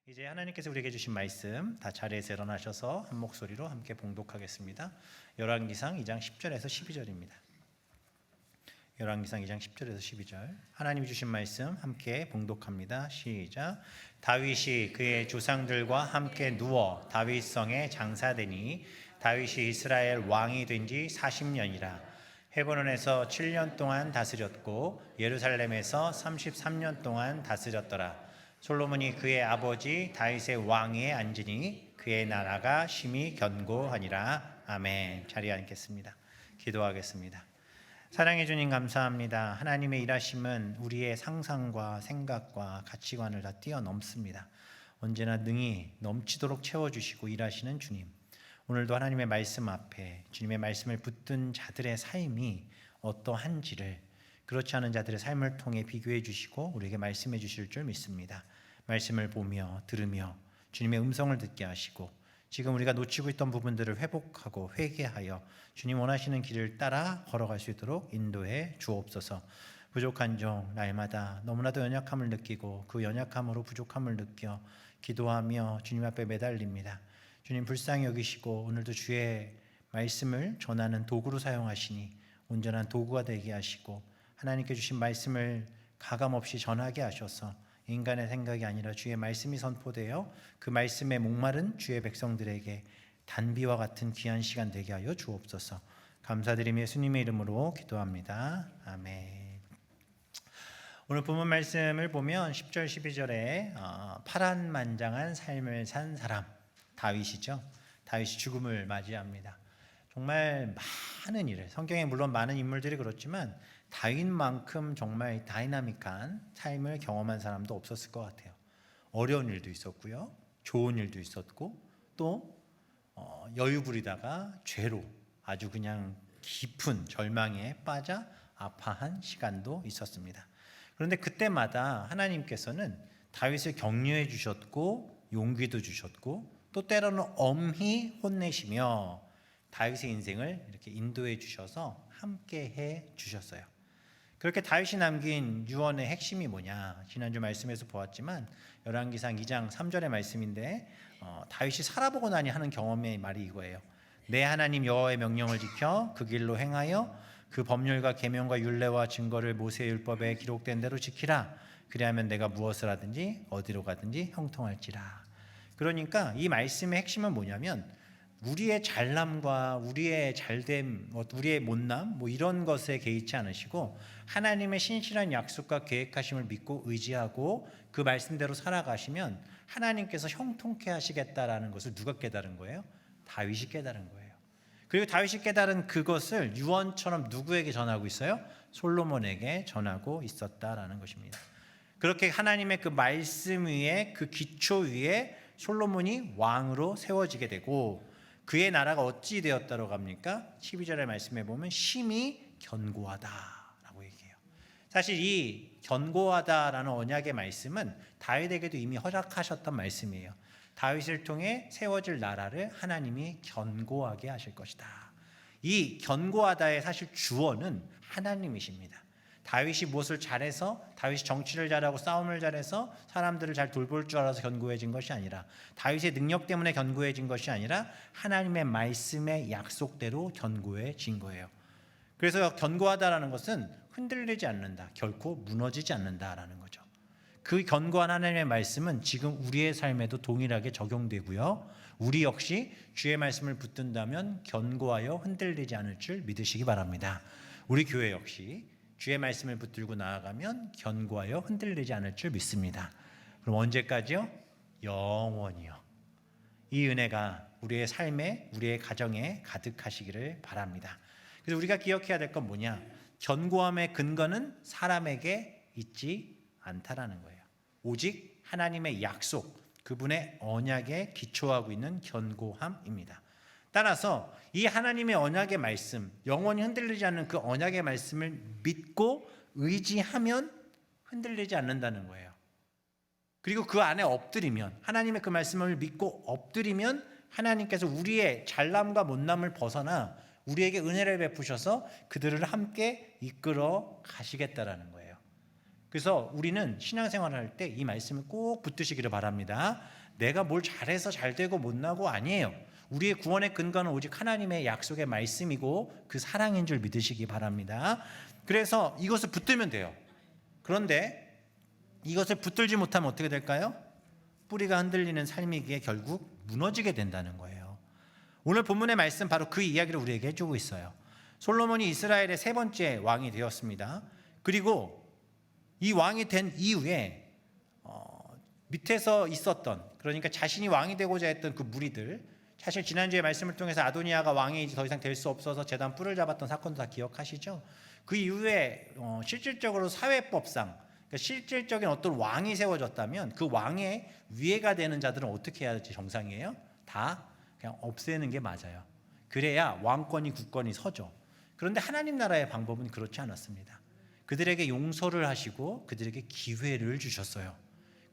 이제 하나님께서 우리에게 주신 말씀 다 자리에서 일어나셔서 한 목소리로 함께 봉독하겠습니다. 열왕기상 2장 10절에서 12절입니다. 열왕기상 2장 10절에서 12절 하나님이 주신 말씀 함께 봉독합니다. 시작. 다윗이 그의 조상들과 함께 누워 다윗성에 장사되니 다윗이 이스라엘 왕이 된 지 40년이라. 헤브론에서 7년 동안 다스렸고 예루살렘에서 33년 동안 다스렸더라. 솔로몬이 그의 아버지 다윗의 왕위에 앉으니 그의 나라가 심히 견고하니라. 아멘. 자리에 앉겠습니다. 기도하겠습니다. 사랑해 주님 감사합니다. 하나님의 일하심은 우리의 상상과 생각과 가치관을 다 뛰어넘습니다. 언제나 능히 넘치도록 채워주시고 일하시는 주님, 오늘도 하나님의 말씀 앞에 주님의 말씀을 붙든 자들의 삶이 어떠한지를, 그렇지 않은 자들의 삶을 통해 비교해 주시고 우리에게 말씀해 주실 줄 믿습니다. 말씀을 보며 들으며 주님의 음성을 듣게 하시고 지금 우리가 놓치고 있던 부분들을 회복하고 회개하여 주님 원하시는 길을 따라 걸어갈 수 있도록 인도해 주옵소서. 부족한 종 날마다 너무나도 연약함을 느끼고 그 연약함으로 부족함을 느껴 기도하며 주님 앞에 매달립니다. 주님 불쌍히 여기시고 오늘도 주의 말씀을 전하는 도구로 사용하시니 온전한 도구가 되게 하시고 하나님께 주신 말씀을 가감없이 전하게 하셔서 인간의 생각이 아니라 주의 말씀이 선포되어 그 말씀에 목마른 주의 백성들에게 단비와 같은 귀한 시간 되게 하여 주옵소서. 감사드리며 예수님의 이름으로 기도합니다. 아멘. 오늘 본문 말씀을 보면 10절 12절에 파란만장한 삶을 산 사람 다윗이죠. 다윗이 죽음을 맞이합니다. 정말 많은 일을, 성경에 물론 많은 인물들이 그렇지만 다윗만큼 정말 다이나믹한 삶을 경험한 사람도 없었을 것 같아요. 어려운 일도 있었고요, 좋은 일도 있었고, 또 여유 부리다가 죄로 아주 그냥 깊은 절망에 빠져 아파한 시간도 있었습니다. 그런데 그때마다 하나님께서는 다윗을 격려해 주셨고 용기도 주셨고 또 때로는 엄히 혼내시며 다윗의 인생을 이렇게 인도해 주셔서 함께 해 주셨어요. 그렇게 다윗이 남긴 유언의 핵심이 뭐냐? 지난주 말씀에서 보았지만 열왕기상 2장 3절의 말씀인데 다윗이 살아보고 나니 하는 경험의 말이 이거예요. 내 하나님 여호와의 명령을 지켜 그 길로 행하여 그 법률과 계명과 율례와 증거를 모세의 율법에 기록된 대로 지키라. 그리하면 내가 무엇을 하든지 어디로 가든지 형통할지라. 그러니까 이 말씀의 핵심은 뭐냐면 우리의 잘남과 우리의 잘됨, 우리의 못남 이런 것에 개의치 않으시고 하나님의 신실한 약속과 계획하심을 믿고 의지하고 그 말씀대로 살아가시면 하나님께서 형통케 하시겠다라는 것을 누가 깨달은 거예요? 다윗이 깨달은 거예요. 그리고 다윗이 깨달은 그것을 유언처럼 누구에게 전하고 있어요? 솔로몬에게 전하고 있었다라는 것입니다. 그렇게 하나님의 그 말씀 위에, 그 기초 위에 솔로몬이 왕으로 세워지게 되고 그의 나라가 어찌 되었다고 합니까? 12절의 말씀에 보면 심히 견고하다라고 얘기해요. 사실 이 견고하다라는 언약의 말씀은 다윗에게도 이미 허락하셨던 말씀이에요. 다윗을 통해 세워질 나라를 하나님이 견고하게 하실 것이다. 이 견고하다의 사실 주어는 하나님이십니다. 다윗이 무엇을 잘해서, 다윗이 정치를 잘하고 싸움을 잘해서 사람들을 잘 돌볼 줄 알아서 견고해진 것이 아니라, 다윗의 능력 때문에 견고해진 것이 아니라 하나님의 말씀의 약속대로 견고해진 거예요. 그래서 견고하다라는 것은 흔들리지 않는다, 결코 무너지지 않는다라는 거죠. 그 견고한 하나님의 말씀은 지금 우리의 삶에도 동일하게 적용되고요, 우리 역시 주의 말씀을 붙든다면 견고하여 흔들리지 않을 줄 믿으시기 바랍니다. 우리 교회 역시 주의 말씀을 붙들고 나아가면 견고하여 흔들리지 않을 줄 믿습니다. 그럼 언제까지요? 영원히요. 이 은혜가 우리의 삶에, 우리의 가정에 가득하시기를 바랍니다. 그래서 우리가 기억해야 될 건 뭐냐? 견고함의 근거는 사람에게 있지 않다라는 거예요. 오직 하나님의 약속, 그분의 언약에 기초하고 있는 견고함입니다. 따라서 이 하나님의 언약의 말씀, 영원히 흔들리지 않는 그 언약의 말씀을 믿고 의지하면 흔들리지 않는다는 거예요. 그리고 그 안에 엎드리면, 하나님의 그 말씀을 믿고 엎드리면 하나님께서 우리의 잘남과 못남을 벗어나 우리에게 은혜를 베푸셔서 그들을 함께 이끌어 가시겠다라는 거예요. 그래서 우리는 신앙생활을 할 때 이 말씀을 꼭 붙드시기를 바랍니다. 내가 뭘 잘해서 잘 되고 못나고 아니에요. 우리의 구원의 근거는 오직 하나님의 약속의 말씀이고 그 사랑인 줄 믿으시기 바랍니다. 그래서 이것을 붙들면 돼요. 그런데 이것을 붙들지 못하면 어떻게 될까요? 뿌리가 흔들리는 삶이기에 결국 무너지게 된다는 거예요. 오늘 본문의 말씀 바로 그 이야기를 우리에게 해주고 있어요. 솔로몬이 이스라엘의 세 번째 왕이 되었습니다. 그리고 이 왕이 된 이후에 밑에서 있었던, 그러니까 자신이 왕이 되고자 했던 그 무리들, 사실 지난주에 말씀을 통해서 아도니아가 왕이 이제 더 이상 될 수 없어서 제단 뿔을 잡았던 사건도 다 기억하시죠? 그 이후에 실질적으로 사회법상, 그러니까 실질적인 어떤 왕이 세워졌다면 그 왕의 위에가 되는 자들은 어떻게 해야 될지 정상이에요? 다 그냥 없애는 게 맞아요. 그래야 왕권이 굳건히 서죠. 그런데 하나님 나라의 방법은 그렇지 않았습니다. 그들에게 용서를 하시고 그들에게 기회를 주셨어요.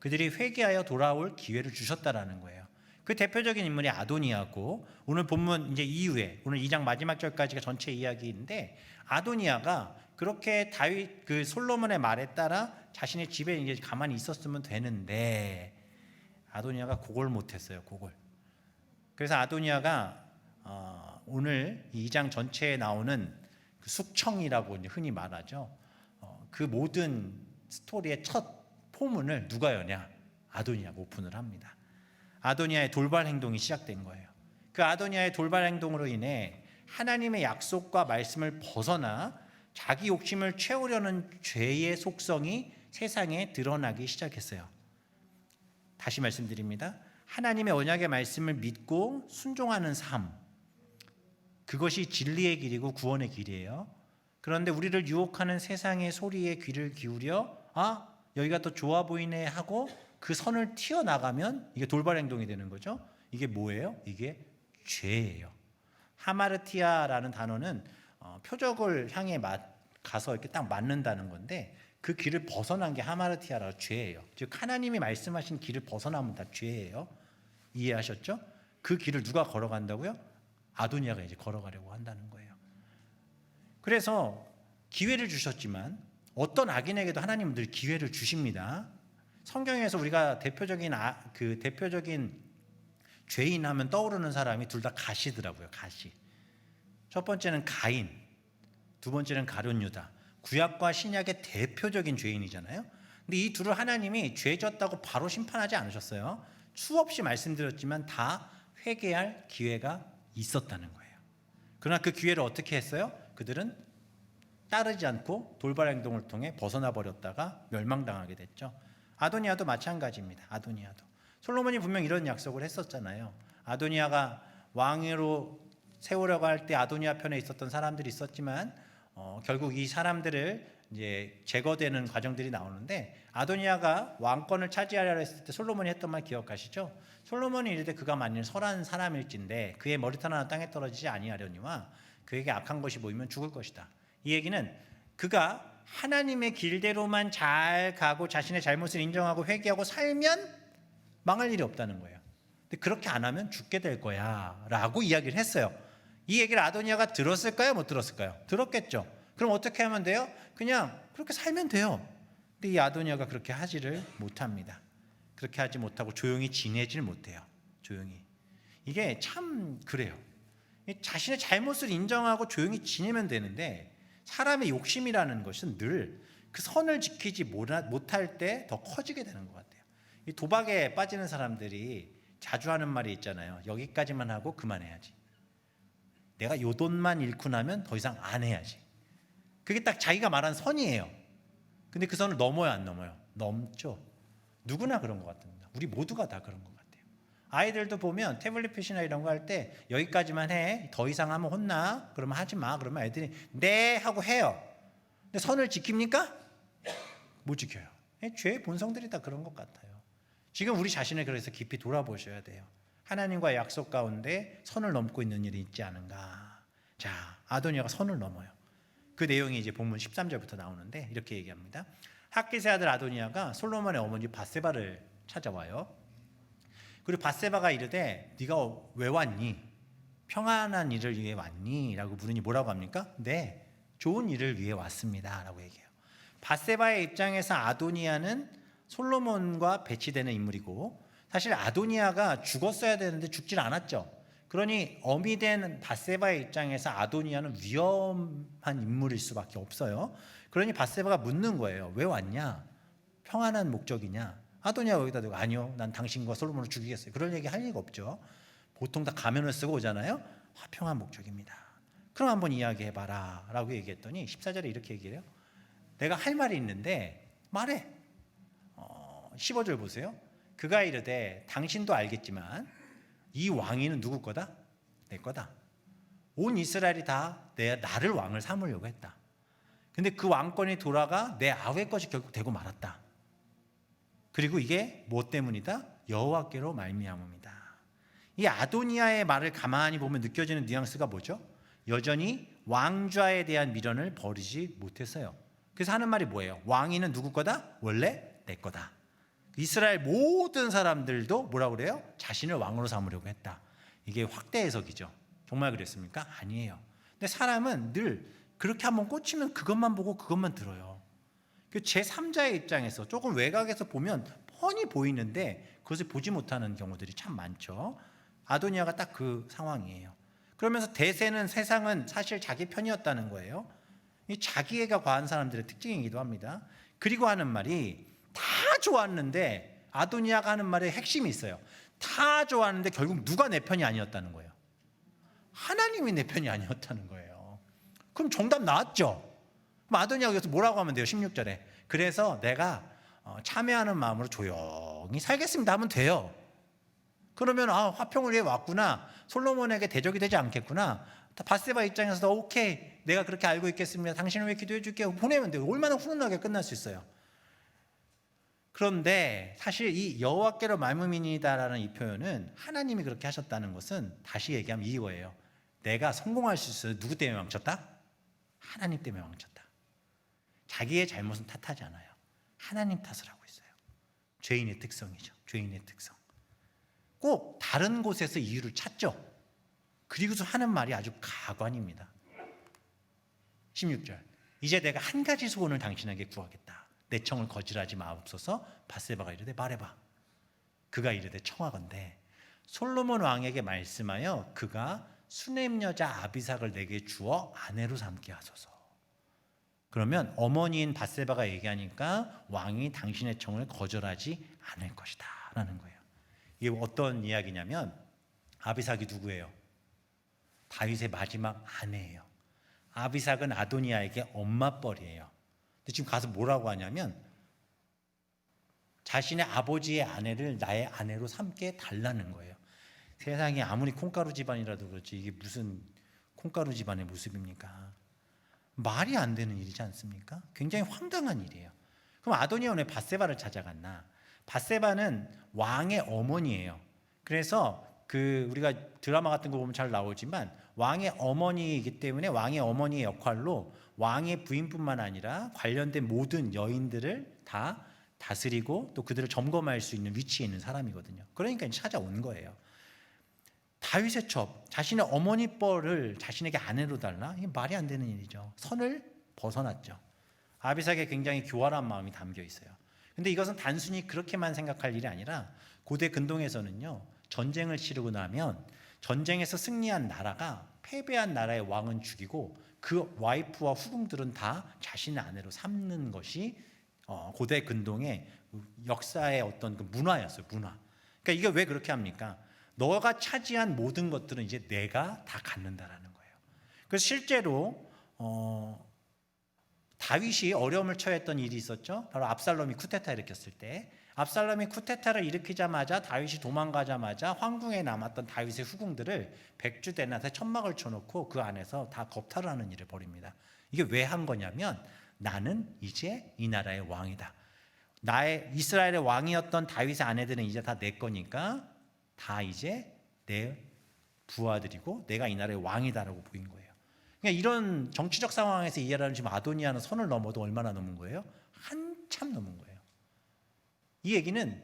그들이 회개하여 돌아올 기회를 주셨다라는 거예요. 그 대표적인 인물이 아도니아고, 오늘 본문 이제 이후에 오늘 2장 마지막 절까지가 전체 이야기인데, 아도니아가 그렇게 다윗 그 솔로몬의 말에 따라 자신의 집에 이제 가만히 있었으면 되는데 아도니아가 그걸 못했어요. 그걸. 그래서 아도니아가 오늘 2장 전체에 나오는 그 숙청이라고 흔히 말하죠. 그 모든 스토리의 첫 포문을 누가 여냐? 아도니아가 오픈을 합니다. 아도니아의 돌발 행동이 시작된 거예요. 그 아도니아의 돌발 행동으로 인해 하나님의 약속과 말씀을 벗어나 자기 욕심을 채우려는 죄의 속성이 세상에 드러나기 시작했어요. 다시 말씀드립니다. 하나님의 언약의 말씀을 믿고 순종하는 삶, 그것이 진리의 길이고 구원의 길이에요. 그런데 우리를 유혹하는 세상의 소리에 귀를 기울여 여기가 더 좋아 보이네 하고 그 선을 튀어나가면 이게 돌발 행동이 되는 거죠. 이게 뭐예요? 이게 죄예요. 하마르티아라는 단어는 표적을 향해 가서 이렇게 딱 맞는다는 건데, 그 길을 벗어난 게 하마르티아라, 죄예요. 즉 하나님이 말씀하신 길을 벗어나면 다 죄예요. 이해하셨죠? 그 길을 누가 걸어간다고요? 아도니아가 이제 걸어가려고 한다는 거예요. 그래서 기회를 주셨지만 어떤 악인에게도 하나님은 늘 기회를 주십니다. 성경에서 우리가 대표적인 죄인 하면 떠오르는 사람이 둘 다 가시더라고요. 가시. 첫 번째는 가인, 두 번째는 가룟 유다. 구약과 신약의 대표적인 죄인이잖아요. 근데 이 둘을 하나님이 죄 졌다고 바로 심판하지 않으셨어요. 수없이 말씀드렸지만 다 회개할 기회가 있었다는 거예요. 그러나 그 기회를 어떻게 했어요? 그들은 따르지 않고 돌발 행동을 통해 벗어나 버렸다가 멸망당하게 됐죠. 아도니아도 마찬가지입니다. 아도니아도. 솔로몬이 분명 이런 약속을 했었잖아요. 아도니아가 왕으로 세우려고 할 때 아도니아 편에 있었던 사람들이 있었지만 결국 이 사람들을 이제 제거되는 과정들이 나오는데, 아도니아가 왕권을 차지하려 했을 때 솔로몬이 했던 말 기억하시죠? 솔로몬이 이르되 그가 만일 설한 사람일진데 그의 머리털 하나 땅에 떨어지지 아니하려니와 그에게 악한 것이 보이면 죽을 것이다. 이 얘기는 그가 하나님의 길대로만 잘 가고 자신의 잘못을 인정하고 회개하고 살면 망할 일이 없다는 거예요. 근데 그렇게 안 하면 죽게 될 거야 라고 이야기를 했어요. 이 얘기를 아도니아가 들었을까요? 못 들었을까요? 들었겠죠. 그럼 어떻게 하면 돼요? 그냥 그렇게 살면 돼요. 근데 이 아도니아가 그렇게 하지를 못합니다. 그렇게 하지 못하고 조용히 지내질 못해요. 조용히. 이게 참 그래요. 자신의 잘못을 인정하고 조용히 지내면 되는데, 사람의 욕심이라는 것은 늘 그 선을 지키지 못할 때 더 커지게 되는 것 같아요. 이 도박에 빠지는 사람들이 자주 하는 말이 있잖아요. 여기까지만 하고 그만해야지. 내가 요 돈만 잃고 나면 더 이상 안 해야지. 그게 딱 자기가 말한 선이에요. 근데 그 선을 넘어요, 안 넘어요? 넘죠. 누구나 그런 것 같습니다. 우리 모두가 다 그런 것 같아요. 아이들도 보면 태블릿 핏이나 이런 거 할 때 여기까지만 해, 더 이상 하면 혼나, 그러면 하지 마, 그러면 애들이 네 하고 해요. 근데 선을 지킵니까? 못 지켜요. 죄의 본성들이 다 그런 것 같아요. 지금 우리 자신을 그래서 깊이 돌아보셔야 돼요. 하나님과의 약속 가운데 선을 넘고 있는 일이 있지 않은가. 자, 아도니아가 선을 넘어요. 그 내용이 이제 본문 13절부터 나오는데 이렇게 얘기합니다. 핫기스의 아들 아도니아가 솔로몬의 어머니 밧세바를 찾아와요. 그리고 밧세바가 이르되 네가 왜 왔니? 평안한 일을 위해 왔니? 라고 물으니 뭐라고 합니까? 네, 좋은 일을 위해 왔습니다 라고 얘기해요. 밧세바의 입장에서 아도니아는 솔로몬과 배치되는 인물이고, 사실 아도니아가 죽었어야 되는데 죽질 않았죠. 그러니 어미 된 밧세바의 입장에서 아도니아는 위험한 인물일 수밖에 없어요. 그러니 밧세바가 묻는 거예요. 왜 왔냐? 평안한 목적이냐? 아도니아가 여기다 대고 아니요, 난 당신과 솔로몬을 죽이겠어요. 그런 얘기 할 리가 없죠. 보통 다 가면을 쓰고 오잖아요. 화평한 목적입니다. 그럼 한번 이야기해봐라 라고 얘기했더니 14절에 이렇게 얘기를 해요. 내가 할 말이 있는데 말해. 15절 보세요. 그가 이르되 당신도 알겠지만 이 왕위는 누구 거다? 내 거다. 온 이스라엘이 다 나를 왕을 삼으려고 했다. 근데 그 왕권이 돌아가 내 아우의 것이 결국 되고 말았다. 그리고 이게 뭐 때문이다? 여호와께로 말미암음이다. 이 아도니아의 말을 가만히 보면 느껴지는 뉘앙스가 뭐죠? 여전히 왕좌에 대한 미련을 버리지 못했어요. 그래서 하는 말이 뭐예요? 왕위는 누구 거다? 원래 내 거다. 이스라엘 모든 사람들도 뭐라고 그래요? 자신을 왕으로 삼으려고 했다. 이게 확대 해석이죠. 정말 그랬습니까? 아니에요. 근데 사람은 늘 그렇게 한번 꽂히면 그것만 보고 그것만 들어요. 제3자의 입장에서 조금 외곽에서 보면 뻔히 보이는데 그것을 보지 못하는 경우들이 참 많죠. 아도니아가 딱 그 상황이에요. 그러면서 대세는 세상은 사실 자기 편이었다는 거예요. 이 자기애가 과한 사람들의 특징이기도 합니다. 그리고 하는 말이 다 좋았는데, 아도니아가 하는 말에 핵심이 있어요. 다 좋았는데 결국 누가 내 편이 아니었다는 거예요. 하나님이 내 편이 아니었다는 거예요. 그럼 정답 나왔죠. 그럼 아도니아가 여기서 뭐라고 하면 돼요? 16절에 그래서 내가 참회하는 마음으로 조용히 살겠습니다 하면 돼요. 그러면 화평을 위해 왔구나, 솔로몬에게 대적이 되지 않겠구나, 밧세바 입장에서도 오케이, 내가 그렇게 알고 있겠습니다, 당신을 위해 기도해 줄게요, 보내면 돼요. 얼마나 훈훈하게 끝날 수 있어요. 그런데 사실 이 여호와께로 말미암이다라는 이 표현은 하나님이 그렇게 하셨다는 것은 다시 얘기하면 이거예요. 내가 성공할 수 있어요. 누구 때문에 망쳤다? 하나님 때문에 망쳤다. 자기의 잘못은 탓하지 않아요. 하나님 탓을 하고 있어요. 죄인의 특성이죠. 죄인의 특성. 꼭 다른 곳에서 이유를 찾죠. 그리고서 하는 말이 아주 가관입니다. 16절 이제 내가 한 가지 소원을 당신에게 구하겠다. 내 청을 거절하지 마옵소서. 밧세바가 이르되 말해봐. 그가 이르되 청하건대 솔로몬 왕에게 말씀하여 그가 수넴 여자 아비삭을 내게 주어 아내로 삼게 하소서. 그러면 어머니인 밧세바가 얘기하니까 왕이 당신의 청을 거절하지 않을 것이다 라는 거예요. 이게 어떤 이야기냐면 아비삭이 누구예요? 다윗의 마지막 아내예요. 아비삭은 아도니아에게 엄마뻘이에요. 근데 지금 가서 뭐라고 하냐면 자신의 아버지의 아내를 나의 아내로 삼게 달라는 거예요. 세상에 아무리 콩가루 집안이라도 그렇지 이게 무슨 콩가루 집안의 모습입니까? 말이 안 되는 일이지 않습니까? 굉장히 황당한 일이에요. 그럼 아도니아는 왜 밧세바를 찾아갔나? 밧세바는 왕의 어머니예요. 그래서 우리가 드라마 같은 거 보면 잘 나오지만 왕의 어머니이기 때문에 왕의 어머니의 역할로 왕의 부인뿐만 아니라 관련된 모든 여인들을 다 다스리고 또 그들을 점검할 수 있는 위치에 있는 사람이거든요. 그러니까 찾아온 거예요. 다윗의 첩, 자신의 어머니 뻘을 자신에게 아내로 달라? 이게 말이 안 되는 일이죠. 선을 벗어났죠. 아비삭에 굉장히 교활한 마음이 담겨 있어요. 근데 이것은 단순히 그렇게만 생각할 일이 아니라 고대 근동에서는요, 전쟁을 치르고 나면 전쟁에서 승리한 나라가 패배한 나라의 왕은 죽이고 그 와이프와 후궁들은 다 자신의 아내로 삼는 것이 고대 근동의 역사의 어떤 그 문화였어요. 문화. 그러니까 이게 왜 그렇게 합니까? 너가 차지한 모든 것들은 이제 내가 다 갖는다라는 거예요. 그래서 실제로 다윗이 어려움을 처했던 일이 있었죠. 바로 압살롬이 쿠데타 일으켰을 때, 압살롬이 쿠데타를 일으키자마자 다윗이 도망가자마자 황궁에 남았던 다윗의 후궁들을 백주대낮에 천막을 쳐놓고 그 안에서 다 겁탈을 하는 일을 벌입니다. 이게 왜 한 거냐면 나는 이제 이 나라의 왕이다. 나의 이스라엘의 왕이었던 다윗의 아내들은 이제 다 내 거니까 다 이제 내 부하들이고 내가 이 나라의 왕이다라고 보인 거예요. 그러니까 이런 정치적 상황에서 이해하는 지금 아도니아는 선을 넘어도 얼마나 넘은 거예요? 한참 넘은 거예요. 이 얘기는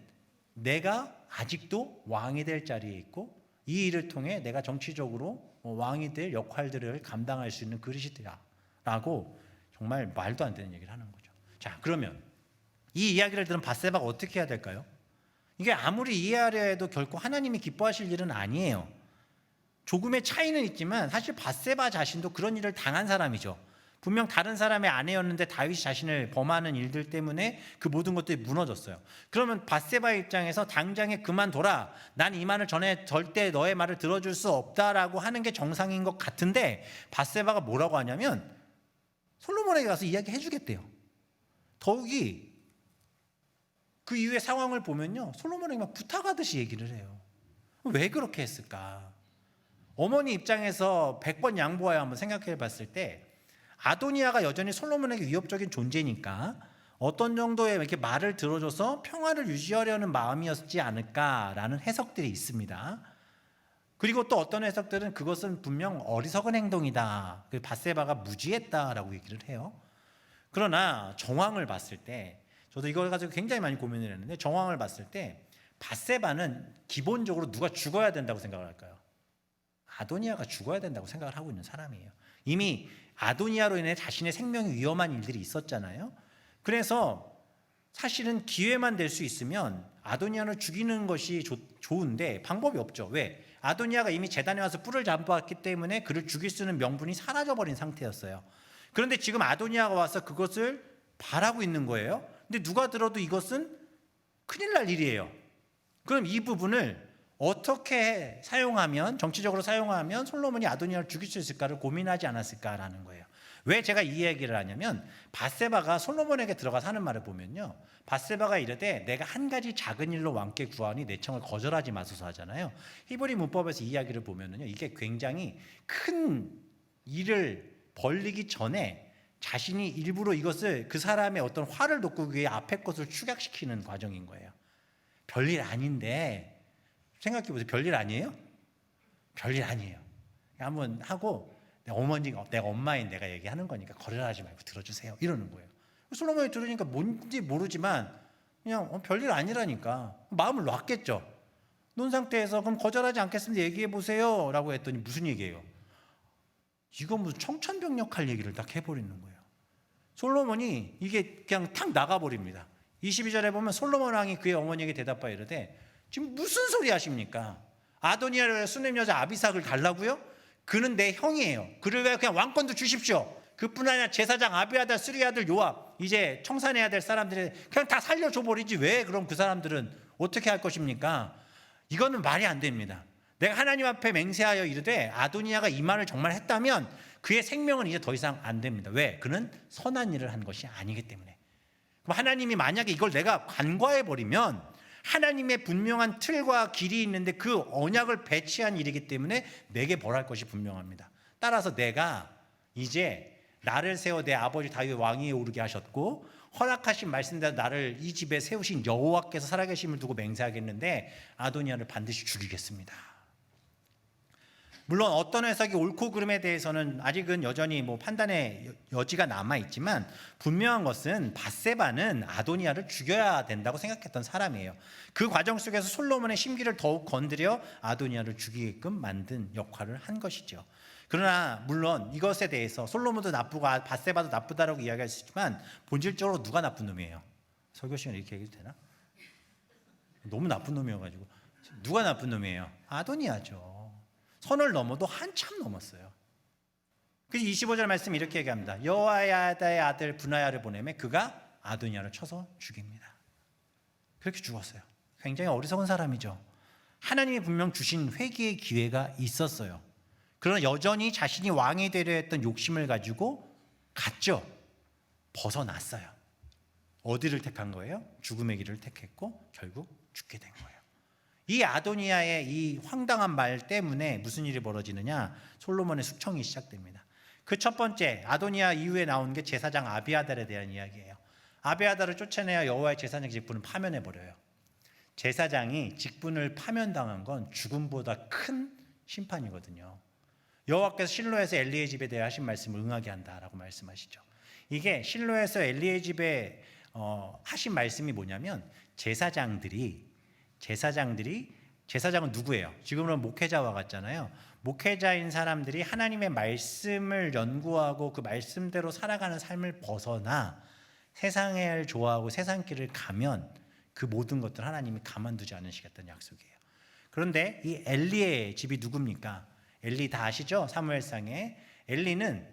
내가 아직도 왕이 될 자리에 있고 이 일을 통해 내가 정치적으로 왕이 될 역할들을 감당할 수 있는 그릇이다 라고 정말 말도 안 되는 얘기를 하는 거죠. 자, 그러면 이 이야기를 들은 밧세바가 어떻게 해야 될까요? 이게 아무리 이해하려 해도 결코 하나님이 기뻐하실 일은 아니에요. 조금의 차이는 있지만 사실 밧세바 자신도 그런 일을 당한 사람이죠. 분명 다른 사람의 아내였는데 다윗이 자신을 범하는 일들 때문에 그 모든 것들이 무너졌어요. 그러면 밧세바의 입장에서 당장에 그만둬라. 난 이 말을 전에 절대 너의 말을 들어줄 수 없다라고 하는 게 정상인 것 같은데 밧세바가 뭐라고 하냐면 솔로몬에게 가서 이야기해 주겠대요. 더욱이 그 이후의 상황을 보면요, 솔로몬에게 막 부탁하듯이 얘기를 해요. 왜 그렇게 했을까? 어머니 입장에서 100번 양보하여 한번 생각해 봤을 때 아도니아가 여전히 솔로몬에게 위협적인 존재니까 어떤 정도의 이렇게 말을 들어줘서 평화를 유지하려는 마음이었지 않을까라는 해석들이 있습니다. 그리고 또 어떤 해석들은 그것은 분명 어리석은 행동이다. 그 밧세바가 무지했다라고 얘기를 해요. 그러나 정황을 봤을 때 저도 이걸 가지고 굉장히 많이 고민을 했는데 정황을 봤을 때 밧세바는 기본적으로 누가 죽어야 된다고 생각을 할까요? 아도니아가 죽어야 된다고 생각을 하고 있는 사람이에요. 이미 아도니아로 인해 자신의 생명이 위험한 일들이 있었잖아요. 그래서 사실은 기회만 될 수 있으면 아도니아를 죽이는 것이 좋은데 방법이 없죠. 왜? 아도니아가 이미 제단에 와서 뿔을 잡았기 때문에 그를 죽일 수 있는 명분이 사라져버린 상태였어요. 그런데 지금 아도니아가 와서 그것을 바라고 있는 거예요. 근데 누가 들어도 이것은 큰일 날 일이에요. 그럼 이 부분을 어떻게 사용하면, 정치적으로 사용하면 솔로몬이 아도니아를 죽일 수 있을까를 고민하지 않았을까라는 거예요. 왜 제가 이 얘기를 하냐면 밧세바가 솔로몬에게 들어가서 하는 말을 보면요, 밧세바가 이르되 내가 한 가지 작은 일로 왕께 구하니 내 청을 거절하지 마소서 하잖아요. 히브리 문법에서 이야기를 보면은요, 이게 굉장히 큰 일을 벌리기 전에 자신이 일부러 이것을 그 사람의 어떤 화를 돋구기 위해 앞에 것을 축약시키는 과정인 거예요. 별일 아닌데 생각해 보세요. 별일 아니에요? 별일 아니에요. 한번 하고 내가 엄마인 내가 얘기하는 거니까 거절하지 말고 들어주세요. 이러는 거예요. 솔로몬이 들으니까 뭔지 모르지만 그냥 별일 아니라니까 마음을 놨겠죠. 논 상태에서 그럼 거절하지 않겠습니다. 얘기해 보세요. 라고 했더니 무슨 얘기예요? 이건 무슨 청천벽력할 얘기를 딱 해버리는 거예요. 솔로몬이 이게 그냥 탁 나가버립니다. 22절에 보면 솔로몬 왕이 그의 어머니에게 대답하여 이르되 지금 무슨 소리 하십니까? 아도니아를 수냄 여자 아비삭을 달라고요? 그는 내 형이에요. 그를 왜 그냥 왕권도 주십시오. 그뿐 아니라 제사장 아비아달, 스리 아들 요압, 이제 청산해야 될 사람들이 그냥 다 살려줘 버리지. 왜 그럼 그 사람들은 어떻게 할 것입니까? 이거는 말이 안 됩니다. 내가 하나님 앞에 맹세하여 이르되 아도니아가 이 말을 정말 했다면 그의 생명은 이제 더 이상 안 됩니다. 왜? 그는 선한 일을 한 것이 아니기 때문에. 그럼 하나님이 만약에 이걸 내가 간과해 버리면 하나님의 분명한 틀과 길이 있는데 그 언약을 배치한 일이기 때문에 내게 벌할 것이 분명합니다. 따라서 내가 이제 나를 세워 내 아버지 다윗 왕위에 오르게 하셨고 허락하신 말씀대로 나를 이 집에 세우신 여호와께서 살아계심을 두고 맹세하겠는데 아도니아를 반드시 죽이겠습니다. 물론 어떤 해석이 옳고 그름에 대해서는 아직은 여전히 판단의 여지가 남아있지만 분명한 것은 밧세바는 아도니아를 죽여야 된다고 생각했던 사람이에요. 그 과정 속에서 솔로몬의 심기를 더욱 건드려 아도니아를 죽이게끔 만든 역할을 한 것이죠. 그러나 물론 이것에 대해서 솔로몬도 나쁘고 밧세바도 나쁘다라고 이야기할 수 있지만 본질적으로 누가 나쁜 놈이에요? 설교 시간에 이렇게 얘기해도 되나? 너무 나쁜 놈이어가지고 누가 나쁜 놈이에요? 아도니아죠. 선을 넘어도 한참 넘었어요. 그래서 25절 말씀 이렇게 얘기합니다. 여호야다의 아들 분하야를 보내매 그가 아도니아를 쳐서 죽입니다. 그렇게 죽었어요. 굉장히 어리석은 사람이죠. 하나님이 분명 주신 회개의 기회가 있었어요. 그러나 여전히 자신이 왕이 되려 했던 욕심을 가지고 갔죠. 벗어났어요. 어디를 택한 거예요? 죽음의 길을 택했고 결국 죽게 된 거예요. 이 아도니아의 이 황당한 말 때문에 무슨 일이 벌어지느냐? 솔로몬의 숙청이 시작됩니다. 그 첫 번째, 아도니아 이후에 나온 게 제사장 아비아달에 대한 이야기예요. 아비아달을 쫓아내야 여호와의 제사장 직분을 파면해버려요. 제사장이 직분을 파면당한 건 죽음보다 큰 심판이거든요. 여호와께서 실로에서 엘리의 집에 대해 하신 말씀을 응하게 한다라고 말씀하시죠. 이게 실로에서 엘리의 집에 하신 말씀이 뭐냐면 제사장은 누구예요? 지금은 목회자와 같잖아요. 목회자인 사람들이 하나님의 말씀을 연구하고 그 말씀대로 살아가는 삶을 벗어나 세상을 좋아하고 세상 길을 가면 그 모든 것들 하나님이 가만두지 않으시겠다는 약속이에요. 그런데 이 엘리의 집이 누굽니까? 엘리 다 아시죠? 사무엘상에 엘리는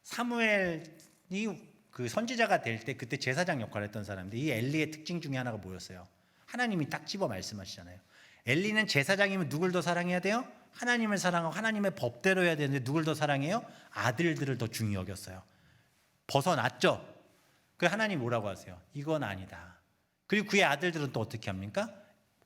사무엘이 그 선지자가 될 때 그때 제사장 역할을 했던 사람인데 이 엘리의 특징 중에 하나가 뭐였어요? 하나님이 딱 집어 말씀하시잖아요. 엘리는 제사장이면 누굴 더 사랑해야 돼요? 하나님을 사랑하고 하나님의 법대로 해야 되는데 누굴 더 사랑해요? 아들들을 더 중히 여겼어요. 벗어났죠? 그 하나님 뭐라고 하세요? 이건 아니다. 그리고 그의 아들들은 또 어떻게 합니까?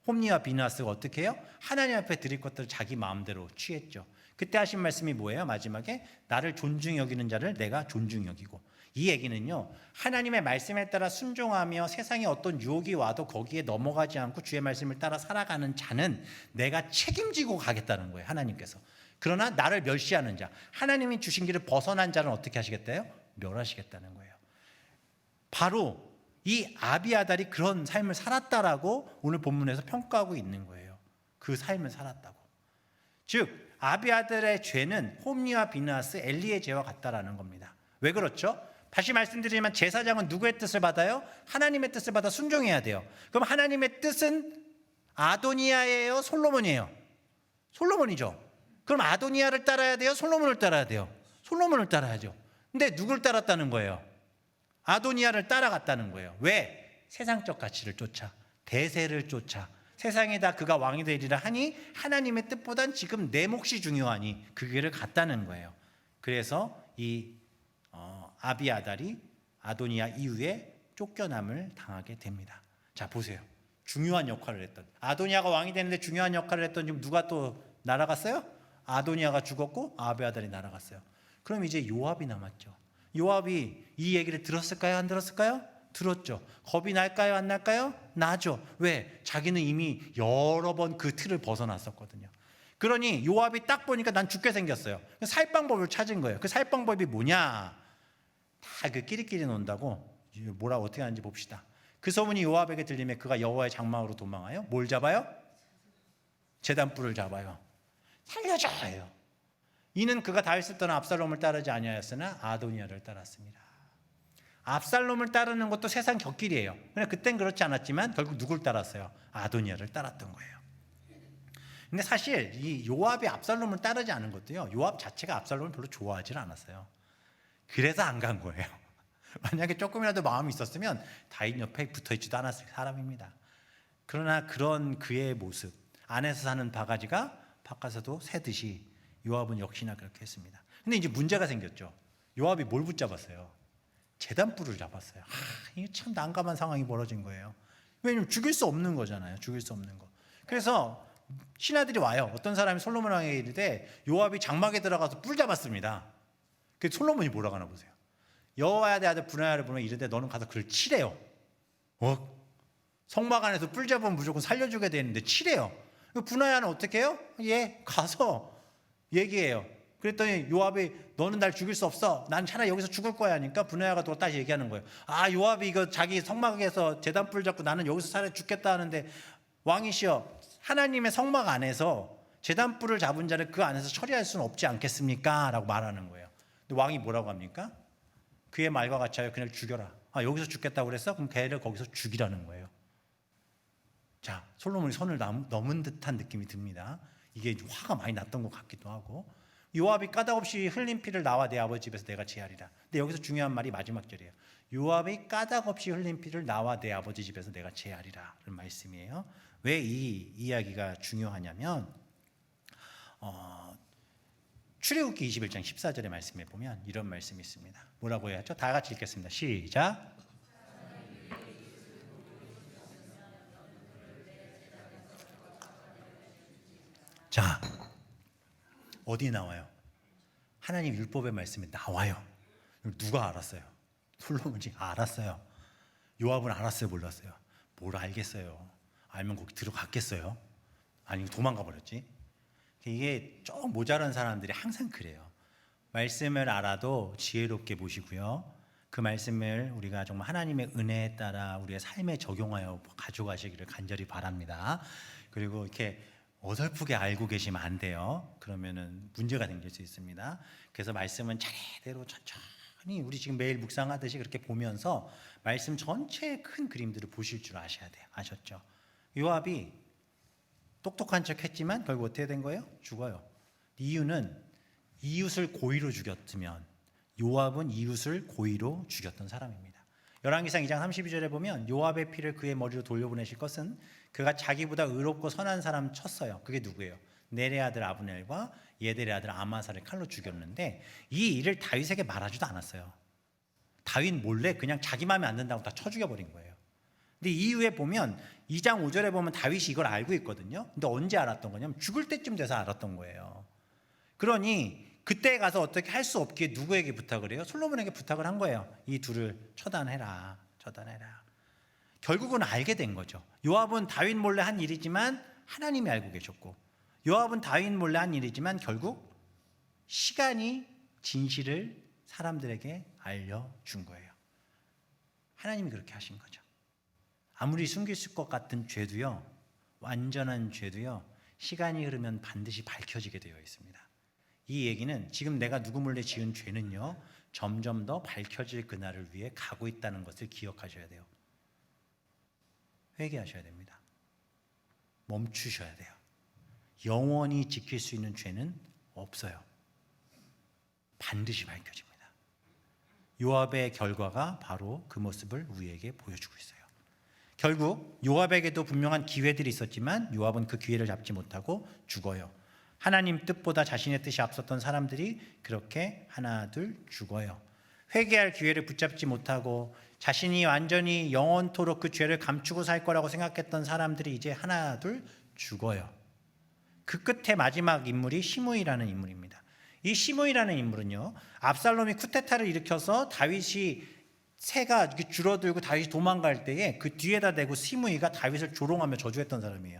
홈니와 비나스가 어떻게 해요? 하나님 앞에 드릴 것들을 자기 마음대로 취했죠. 그때 하신 말씀이 뭐예요? 마지막에 나를 존중히 여기는 자를 내가 존중히 여기고. 이 얘기는요, 하나님의 말씀에 따라 순종하며 세상에 어떤 유혹이 와도 거기에 넘어가지 않고 주의 말씀을 따라 살아가는 자는 내가 책임지고 가겠다는 거예요. 하나님께서. 그러나 나를 멸시하는 자, 하나님이 주신 길을 벗어난 자는 어떻게 하시겠대요? 멸하시겠다는 거예요. 바로 이 아비아달이 그런 삶을 살았다라고 오늘 본문에서 평가하고 있는 거예요. 그 삶을 살았다고. 즉 아비아달의 죄는 홈리와 비나스, 엘리의 죄와 같다라는 겁니다. 왜 그렇죠? 다시 말씀드리지만 제사장은 누구의 뜻을 받아요? 하나님의 뜻을 받아 순종해야 돼요. 그럼 하나님의 뜻은 아도니아예요? 솔로몬이에요? 솔로몬이죠. 그럼 아도니아를 따라야 돼요? 솔로몬을 따라야 돼요? 솔로몬을 따라야죠. 근데 누굴 따랐다는 거예요? 아도니아를 따라갔다는 거예요. 왜? 세상적 가치를 쫓아, 대세를 쫓아, 세상에다 그가 왕이 되리라 하니 하나님의 뜻보단 지금 내 몫이 중요하니 그 길을 갔다는 거예요. 그래서 이 아비아달이 아도니아 이후에 쫓겨남을 당하게 됩니다. 자, 보세요. 중요한 역할을 했던, 아도니아가 왕이 되는데 중요한 역할을 했던 지금 누가 또 날아갔어요? 아도니아가 죽었고 아비아달이 날아갔어요. 그럼 이제 요압이 남았죠. 요압이 이 얘기를 들었을까요? 안 들었을까요? 들었죠. 겁이 날까요? 안 날까요? 나죠. 왜? 자기는 이미 여러 번 그 틀을 벗어났었거든요. 그러니 요압이 딱 보니까 난 죽게 생겼어요. 살 방법을 찾은 거예요. 그 살 방법이 뭐냐? 다 그 끼리끼리 논다고 뭐라고 어떻게 하는지 봅시다. 그 소문이 요압에게 들리면 그가 여호와의 장막으로 도망하여 뭘 잡아요? 제단불을 잡아요. 살려줘요. 이는 그가 다윗을 떠나 압살롬을 따르지 아니하였으나 아도니아를 따랐습니다. 압살롬을 따르는 것도 세상 곁길이에요. 그러나 그땐 그렇지 않았지만 결국 누굴 따랐어요? 아도니아를 따랐던 거예요. 근데 사실 이 요압이 압살롬을 따르지 않은 것도요, 요압 자체가 압살롬을 별로 좋아하지 않았어요. 그래서 안 간 거예요. 만약에 조금이라도 마음이 있었으면 다윗 옆에 붙어있지도 않았을 사람입니다. 그러나 그런 그의 모습, 안에서 사는 바가지가 바깥에서도 새듯이 요압은 역시나 그렇게 했습니다. 근데 이제 문제가 생겼죠. 요압이 뭘 붙잡았어요? 제단불을 잡았어요. 이게 참 난감한 상황이 벌어진 거예요. 왜냐면 죽일 수 없는 거잖아요. 죽일 수 없는 거. 그래서 신하들이 와요. 어떤 사람이 솔로몬 왕에게 이르되 요압이 장막에 들어가서 뿔 잡았습니다. 그 솔로몬이 뭐라고 하나 보세요. 여호와의 아들 브나야를 보면 이르되 너는 가서 그를 치래요. 성막 안에서 뿔 잡으면 무조건 살려주게 되는데 치래요. 브나야는 어떻게 해요? 가서 얘기해요. 그랬더니 요압이 너는 날 죽일 수 없어. 난 차라리 여기서 죽을 거야 하니까 브나야가 또 다시 얘기하는 거예요. 요압이 이거 자기 성막에서 제단불 잡고 나는 여기서 차라리 죽겠다 하는데 왕이시여, 하나님의 성막 안에서 제단불을 잡은 자를 그 안에서 처리할 수는 없지 않겠습니까? 라고 말하는 거예요. 근데 왕이 뭐라고 합니까? 그의 말과 같이 하여 그냥 죽여라. 여기서 죽겠다고 그랬어? 그럼 걔를 거기서 죽이라는 거예요. 자, 솔로몬이 선을 넘은 듯한 느낌이 듭니다. 이게 화가 많이 났던 것 같기도 하고. 요압이 까닭없이 흘린 피를 나와 내 아버지 집에서 내가 제하리라. 근데 여기서 중요한 말이 마지막 절이에요. 요압이 까닭없이 흘린 피를 나와 내 아버지 집에서 내가 제하리라 는 말씀이에요. 왜 이 이야기가 중요하냐면 출애굽기 21장 14절의 말씀에 보면 이런 말씀이 있습니다. 뭐라고 해야죠? 다 같이 읽겠습니다. 시작. 자, 어디에 나와요? 하나님 율법의 말씀에 나와요. 누가 알았어요? 솔로몬이 알았어요. 요압은 알았어요? 몰랐어요? 뭘 알겠어요? 알면 거기 들어갔겠어요? 아니면 도망가 버렸지? 이게 좀 모자란 사람들이 항상 그래요. 말씀을 알아도 지혜롭게 보시고요. 그 말씀을 우리가 정말 하나님의 은혜에 따라 우리의 삶에 적용하여 가져가시기를 간절히 바랍니다. 그리고 이렇게 어설프게 알고 계시면 안 돼요. 그러면은 문제가 생길 수 있습니다. 그래서 말씀은 차례대로 천천히 아니 우리 지금 매일 묵상하듯이 그렇게 보면서 말씀 전체의 큰 그림들을 보실 줄 아셔야 돼요. 아셨죠? 요압이 똑똑한 척 했지만 결국 어떻게 된 거예요? 죽어요. 이유는 이웃을 고의로 죽였으면 요압은 이웃을 고의로 죽였던 사람입니다. 열왕기상 2장 32절에 보면 요압의 피를 그의 머리로 돌려보내실 것은 그가 자기보다 의롭고 선한 사람 쳤어요. 그게 누구예요? 넬의 아들 아브넬과 예델의 아들 아마사를 칼로 죽였는데 이 일을 다윗에게 말하지도 않았어요. 다윗 몰래 그냥 자기 마음에 안 든다고 다 쳐 죽여버린 거예요. 근데 이후에 보면 2장 5절에 보면 다윗이 이걸 알고 있거든요. 근데 언제 알았던 거냐면 죽을 때쯤 돼서 알았던 거예요. 그러니 그때 가서 어떻게 할 수 없기에 누구에게 부탁을 해요? 솔로몬에게 부탁을 한 거예요. 이 둘을 처단해라. 결국은 알게 된 거죠. 요압은 다윗 몰래 한 일이지만 하나님이 알고 계셨고, 요압은 다윗 몰래 한 일이지만 결국 시간이 진실을 사람들에게 알려준 거예요. 하나님이 그렇게 하신 거죠. 아무리 숨길 것 같은 죄도요, 완전한 죄도요, 시간이 흐르면 반드시 밝혀지게 되어 있습니다. 이 얘기는 지금 내가 누구 몰래 지은 죄는요, 점점 더 밝혀질 그날을 위해 가고 있다는 것을 기억하셔야 돼요. 회개하셔야 됩니다. 멈추셔야 돼요. 영원히 지킬 수 있는 죄는 없어요. 반드시 밝혀집니다. 요압의 결과가 바로 그 모습을 우리에게 보여주고 있어요. 결국 요압에게도 분명한 기회들이 있었지만 요압은 그 기회를 잡지 못하고 죽어요. 하나님 뜻보다 자신의 뜻이 앞섰던 사람들이 그렇게 하나둘 죽어요. 회개할 기회를 붙잡지 못하고 자신이 완전히 영원토록 그 죄를 감추고 살 거라고 생각했던 사람들이 이제 하나둘 죽어요. 그 끝에 마지막 인물이 시므이라는 인물입니다. 이 시므이라는 인물은요, 압살롬이 쿠데타를 일으켜서 다윗이 새가 이렇게 줄어들고 다윗이 도망갈 때에 그 뒤에다 대고 시므이가 다윗을 조롱하며 저주했던 사람이에요.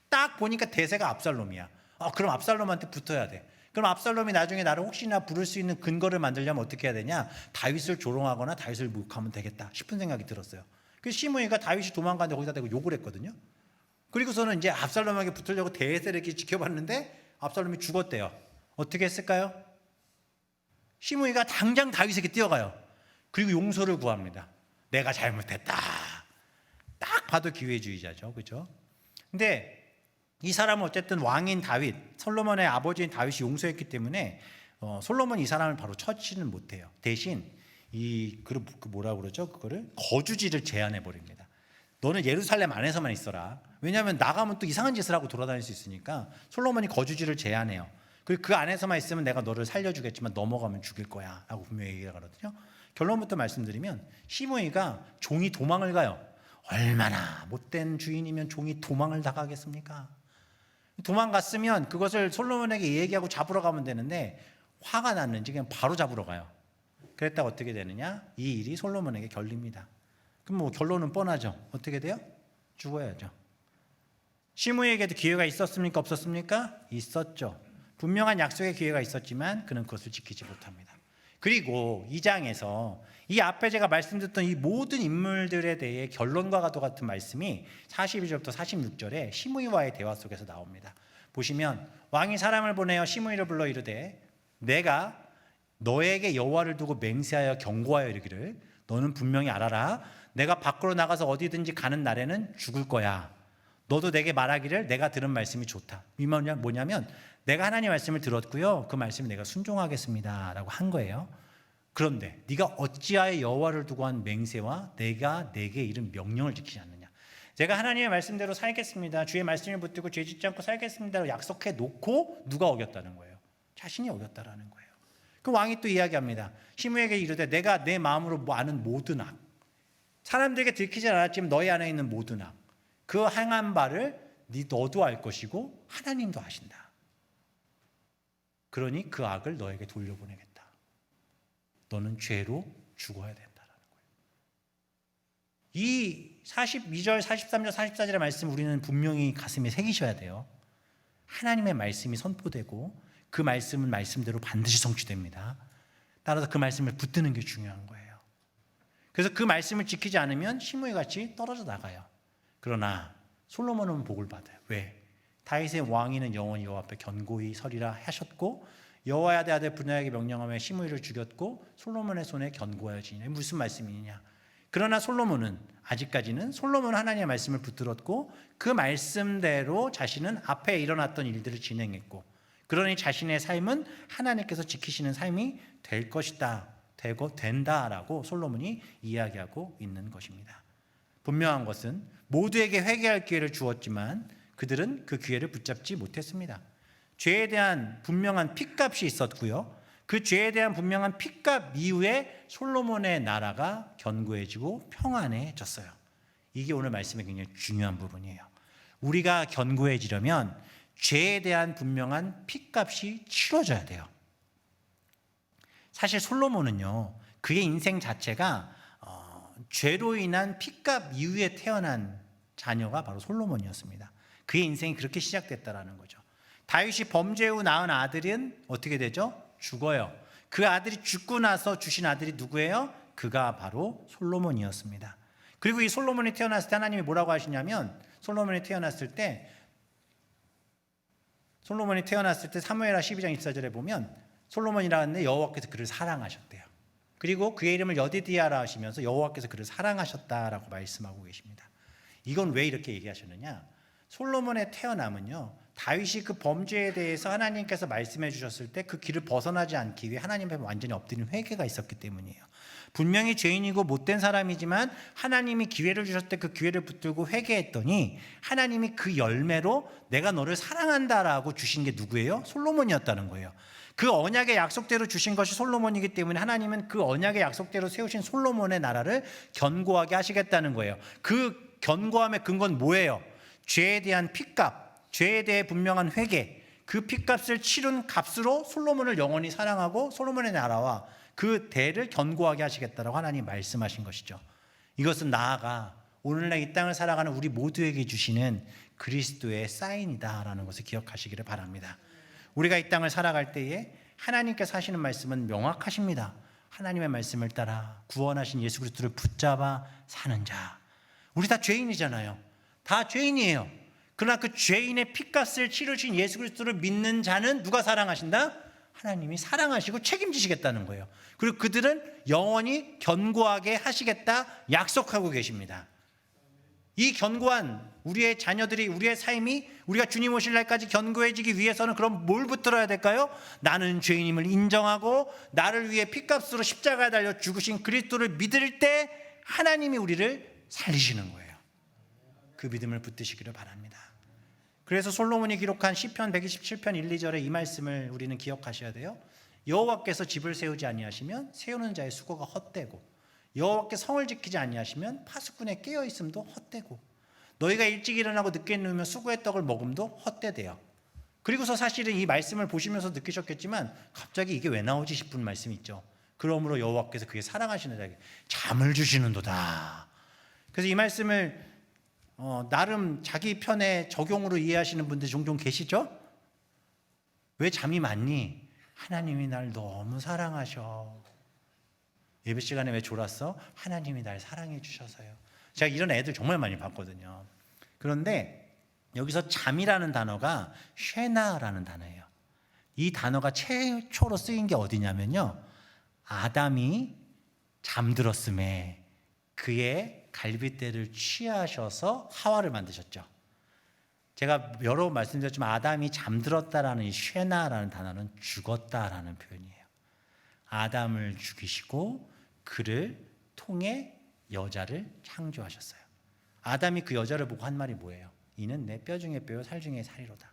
딱 보니까 대세가 압살롬이야. 그럼 압살롬한테 붙어야 돼. 그럼 압살롬이 나중에 나를 혹시나 부를 수 있는 근거를 만들려면 어떻게 해야 되냐? 다윗을 조롱하거나 다윗을 묵하면 되겠다 싶은 생각이 들었어요. 그래서 시므이가 다윗이 도망가는데 거기다 대고 욕을 했거든요. 그리고서는 이제 압살롬에게 붙으려고 대세를 이렇게 지켜봤는데 압살롬이 죽었대요. 어떻게 했을까요? 시므이가 당장 다윗에게 뛰어가요. 그리고 용서를 구합니다. 내가 잘못했다. 딱 봐도 기회주의자죠, 그렇죠? 근데 이 사람은 어쨌든 왕인 다윗, 솔로몬의 아버지인 다윗이 용서했기 때문에 솔로몬이 이 사람을 바로 처치는 못해요. 대신 그 뭐라고 그러죠? 그거를 거주지를 제한해 버립니다. 너는 예루살렘 안에서만 있어라. 왜냐하면 나가면 또 이상한 짓을 하고 돌아다닐 수 있으니까 솔로몬이 거주지를 제한해요. 그리고 그 안에서만 있으면 내가 너를 살려주겠지만 넘어가면 죽일 거야 라고 분명히 얘기하거든요. 결론부터 말씀드리면 시므이가 종이 도망을 가요. 얼마나 못된 주인이면 종이 도망을 다 가겠습니까? 도망갔으면 그것을 솔로몬에게 얘기하고 잡으러 가면 되는데 화가 났는지 그냥 바로 잡으러 가요. 그랬다가 어떻게 되느냐? 이 일이 솔로몬에게 걸립니다. 그럼 뭐 결론은 뻔하죠. 어떻게 돼요? 죽어야죠. 시므이에게도 기회가 있었습니까? 없었습니까? 있었죠. 분명한 약속의 기회가 있었지만 그는 그것을 지키지 못합니다. 그리고 이 장에서 이 앞에 제가 말씀드렸던 이 모든 인물들에 대해 결론과 같은 말씀이 42절부터 46절에 시므이와의 대화 속에서 나옵니다. 보시면 왕이 사람을 보내어 시므이를 불러 이르되 내가 너에게 여호와를 두고 맹세하여 경고하여 이르기를 너는 분명히 알아라. 내가 밖으로 나가서 어디든지 가는 날에는 죽을 거야. 너도 내게 말하기를 내가 들은 말씀이 좋다. 이 말은 뭐냐면 내가 하나님의 말씀을 들었고요. 그 말씀을 내가 순종하겠습니다 라고 한 거예요. 그런데 네가 어찌하여 여호와를 두고 한 맹세와 내가 내게 이른 명령을 지키지 않느냐. 제가 하나님의 말씀대로 살겠습니다. 주의 말씀을 붙들고 죄 짓지 않고 살겠습니다 라고 약속해 놓고 누가 어겼다는 거예요? 자신이 어겼다라는 거예요. 그 왕이 또 이야기합니다. 시므에게 이르되 내가 내 마음으로 아는 모든 악, 사람들에게 들키지 않았지만 너희 안에 있는 모든 악, 그 행한 바를 너도 알 것이고 하나님도 아신다. 그러니 그 악을 너에게 돌려보내겠다. 너는 죄로 죽어야 된다라는 거예요. 이 42절, 43절, 44절의 말씀 우리는 분명히 가슴에 새기셔야 돼요. 하나님의 말씀이 선포되고 그 말씀은 말씀대로 반드시 성취됩니다. 따라서 그 말씀을 붙드는 게 중요한 거예요. 그래서 그 말씀을 지키지 않으면 시므이 같이 떨어져 나가요. 그러나 솔로몬은 복을 받아요. 왜? 다윗의 왕위는 영원히 여호와 앞에 견고히 서리라 하셨고 여호와의 아들 분야에게 명령하며 시므이를 죽였고 솔로몬의 손에 견고하여지니. 무슨 말씀이냐? 그러나 솔로몬은 아직까지는 하나님의 말씀을 붙들었고 그 말씀대로 자신은 앞에 일어났던 일들을 진행했고, 그러니 자신의 삶은 하나님께서 지키시는 삶이 될 것이다, 되고 된다라고 솔로몬이 이야기하고 있는 것입니다. 분명한 것은 모두에게 회개할 기회를 주었지만 그들은 그 기회를 붙잡지 못했습니다. 죄에 대한 분명한 핏값이 있었고요. 그 죄에 대한 분명한 핏값 이후에 솔로몬의 나라가 견고해지고 평안해졌어요. 이게 오늘 말씀의 굉장히 중요한 부분이에요. 우리가 견고해지려면 죄에 대한 분명한 핏값이 치러져야 돼요. 사실 솔로몬은요, 그의 인생 자체가 죄로 인한 핏값 이후에 태어난 자녀가 바로 솔로몬이었습니다. 그의 인생이 그렇게 시작됐다라는 거죠. 다윗이 범죄 후 낳은 아들은 어떻게 되죠? 죽어요. 그 아들이 죽고 나서 주신 아들이 누구예요? 그가 바로 솔로몬이었습니다. 그리고 이 솔로몬이 태어났을 때 하나님이 뭐라고 하시냐면, 솔로몬이 태어났을 때 사무엘하 12장 24절에 보면 솔로몬이라는 여호와께서 그를 사랑하셨대요. 그리고 그의 이름을 여디디아라 하시면서 여호와께서 그를 사랑하셨다라고 말씀하고 계십니다. 이건 왜 이렇게 얘기하셨느냐? 솔로몬의 태어남은요, 다윗이 그 범죄에 대해서 하나님께서 말씀해 주셨을 때 그 길을 벗어나지 않기 위해 하나님 앞에 완전히 엎드린 회개가 있었기 때문이에요. 분명히 죄인이고 못된 사람이지만 하나님이 기회를 주셨을 때 그 기회를 붙들고 회개했더니 하나님이 그 열매로 내가 너를 사랑한다라고 주신 게 누구예요? 솔로몬이었다는 거예요. 그 언약의 약속대로 주신 것이 솔로몬이기 때문에 하나님은 그 언약의 약속대로 세우신 솔로몬의 나라를 견고하게 하시겠다는 거예요. 그 견고함의 근거는 뭐예요? 죄에 대한 핏값, 죄에 대해 분명한 회개, 그 핏값을 치른 값으로 솔로몬을 영원히 사랑하고 솔로몬의 나라와 그 대를 견고하게 하시겠다라고 하나님이 말씀하신 것이죠. 이것은 나아가 오늘날 이 땅을 살아가는 우리 모두에게 주시는 그리스도의 사인이다라는 것을 기억하시기를 바랍니다. 우리가 이 땅을 살아갈 때에 하나님께서 하시는 말씀은 명확하십니다. 하나님의 말씀을 따라 구원하신 예수 그리스도를 붙잡아 사는 자. 우리 다 죄인이잖아요. 다 죄인이에요. 그러나 그 죄인의 핏값을 치르신 예수 그리스도를 믿는 자는 누가 사랑하신다? 하나님이 사랑하시고 책임지시겠다는 거예요. 그리고 그들은 영원히 견고하게 하시겠다 약속하고 계십니다. 이 견고한 우리의 자녀들이, 우리의 삶이 우리가 주님 오실 날까지 견고해지기 위해서는 그럼 뭘 붙들어야 될까요? 나는 죄인임을 인정하고 나를 위해 핏값으로 십자가에 달려 죽으신 그리스도를 믿을 때 하나님이 우리를 살리시는 거예요. 그 믿음을 붙드시기를 바랍니다. 그래서 솔로몬이 기록한 시편 127편 1, 2절에 이 말씀을 우리는 기억하셔야 돼요. 여호와께서 집을 세우지 아니하시면 세우는 자의 수고가 헛되고 여호와께서 성을 지키지 아니하시면 파수꾼의 깨어 있음도 헛되고 너희가 일찍 일어나고 늦게 누우며 수고의 떡을 먹음도 헛되대요. 그리고서 사실은 이 말씀을 보시면서 느끼셨겠지만 갑자기 이게 왜 나오지 싶은 말씀이 있죠. 그러므로 여호와께서 그의 사랑하시는 자에게 잠을 주시는도다. 그래서 이 말씀을 나름 자기 편의 적용으로 이해하시는 분들 종종 계시죠? 왜 잠이 많니? 하나님이 날 너무 사랑하셔. 예배 시간에 왜 졸았어? 하나님이 날 사랑해 주셔서요. 제가 이런 애들 정말 많이 봤거든요. 그런데 여기서 잠이라는 단어가 쉐나라는 단어예요. 이 단어가 최초로 쓰인 게 어디냐면요, 아담이 잠들었음에 그의 갈빗대를 취하셔서 하와를 만드셨죠. 제가 여러 번 말씀드렸지만 아담이 잠들었다라는 이 쉐나라는 단어는 죽었다라는 표현이에요. 아담을 죽이시고 그를 통해 여자를 창조하셨어요. 아담이 그 여자를 보고 한 말이 뭐예요? 이는 내 뼈 중에 뼈요 살 중에 살이로다.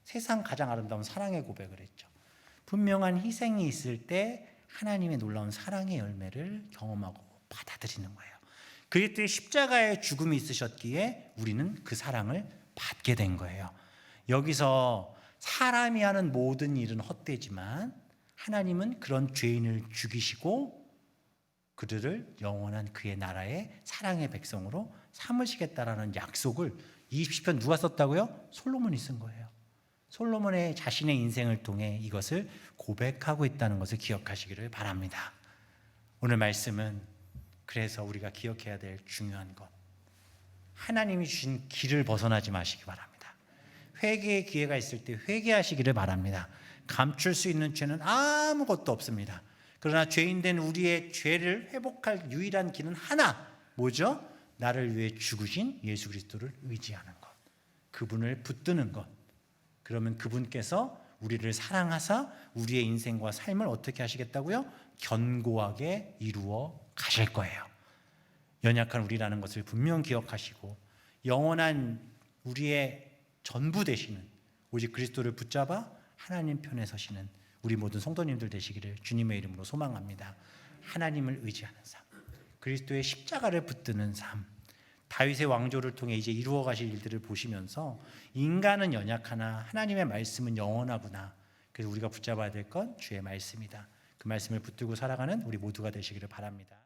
세상 가장 아름다운 사랑의 고백을 했죠. 분명한 희생이 있을 때 하나님의 놀라운 사랑의 열매를 경험하고 받아들이는 거예요. 그리스도의 십자가의 죽음이 있으셨기에 우리는 그 사랑을 받게 된 거예요. 여기서 사람이 하는 모든 일은 헛되지만 하나님은 그런 죄인을 죽이시고 그들을 영원한 그의 나라의 사랑의 백성으로 삼으시겠다라는 약속을 이 시편 누가 썼다고요? 솔로몬이 쓴 거예요. 솔로몬의 자신의 인생을 통해 이것을 고백하고 있다는 것을 기억하시기를 바랍니다. 오늘 말씀은 그래서 우리가 기억해야 될 중요한 것, 하나님이 주신 길을 벗어나지 마시기 바랍니다. 회개의 기회가 있을 때 회개하시기를 바랍니다. 감출 수 있는 죄는 아무것도 없습니다. 그러나 죄인된 우리의 죄를 회복할 유일한 길은 하나, 뭐죠? 나를 위해 죽으신 예수 그리스도를 의지하는 것, 그분을 붙드는 것. 그러면 그분께서 우리를 사랑하사 우리의 인생과 삶을 어떻게 하시겠다고요? 견고하게 이루어 가실 거예요. 연약한 우리라는 것을 분명 기억하시고 영원한 우리의 전부 되시는 오직 그리스도를 붙잡아 하나님 편에 서시는 우리 모든 성도님들 되시기를 주님의 이름으로 소망합니다. 하나님을 의지하는 삶, 그리스도의 십자가를 붙드는 삶, 다윗의 왕조를 통해 이제 이루어 가실 일들을 보시면서 인간은 연약하나 하나님의 말씀은 영원하구나. 그래서 우리가 붙잡아야 될 건 주의 말씀이다. 그 말씀을 붙들고 살아가는 우리 모두가 되시기를 바랍니다.